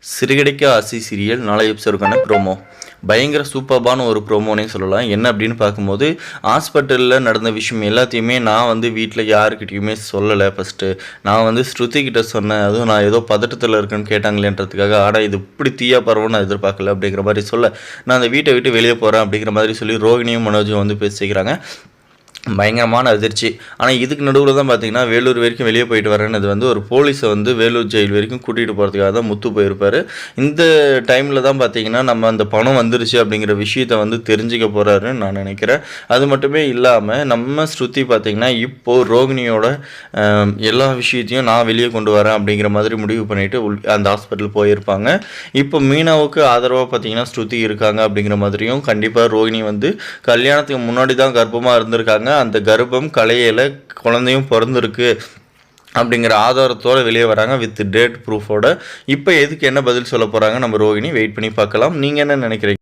சிறுகடிக்க ஆசை சீரியல் நாளை எபிசோடுக்கான ப்ரோமோ பயங்கர சூப்பர்பான ஒரு ப்ரோமோனே சொல்லலாம். என்ன அப்படின்னு பார்க்கும்போது, ஹாஸ்பிட்டலில் நடந்த விஷயம் எல்லாத்தையுமே நான் வீட்டில் யாருக்கிட்டையுமே சொல்லலை. ஃபஸ்ட்டு நான் ஸ்ருதி கிட்ட சொன்னேன். அதுவும் நான் ஏதோ பதட்டத்தில் இருக்கேன்னு கேட்டாங்களேன்றதுக்காக. ஆனால் இது இப்படி தீயா பரவும் நான் எதிர்பார்க்கல அப்படிங்கிற மாதிரி சொல்ல, நான் அந்த வீட்டை விட்டு வெளியே போகிறேன் அப்படிங்கிற மாதிரி சொல்லி ரோகிணியும் மனோஜும் பேசிக்கிறாங்க. பயங்கரமான அதிர்ச்சி. ஆனால் இதுக்கு நடுவில் தான் பார்த்தீங்கன்னா, வேலூர் வரைக்கும் வெளியே போயிட்டு வரேன்னு ஒரு போலீஸை வேலூர் ஜெயில் வரைக்கும் கூட்டிகிட்டு போகிறதுக்காக தான் முத்து போயிருப்பார். இந்த டைமில் தான் பார்த்தீங்கன்னா, நம்ம அந்த பணம் வந்துருச்சு அப்படிங்கிற விஷயத்தை தெரிஞ்சுக்க போகிறாருன்னு நான் நினைக்கிறேன். அது மட்டுமே இல்லாமல் நம்ம ஸ்ருதி பார்த்திங்கன்னா, இப்போது ரோகிணியோட எல்லா விஷயத்தையும் நான் வெளியே கொண்டு வரேன் அப்படிங்கிற மாதிரி முடிவு பண்ணிவிட்டு அந்த ஹாஸ்பிட்டல் போயிருப்பாங்க. இப்போ மீனாவுக்கு ஆதரவாக பார்த்திங்கன்னா ஸ்ருதி இருக்காங்க அப்படிங்கிற மாதிரியும், கண்டிப்பாக ரோகிணி கல்யாணத்துக்கு முன்னாடி தான் கர்ப்பமாக இருந்திருக்காங்க. அந்த கர்ப்பம் கலையில குழந்தையும் பிறந்திருக்கு அப்படிங்கிற ஆதாரத்தோடு வெளியே வராங்க வித் டேட் ப்ரூஃபோட. இப்போ எதுக்கு என்ன பதில் சொல்ல போகிறாங்க நம்ம ரோகிணி வெயிட் பண்ணி பார்க்கலாம். நீங்கள் என்ன நினைக்கிறீங்க?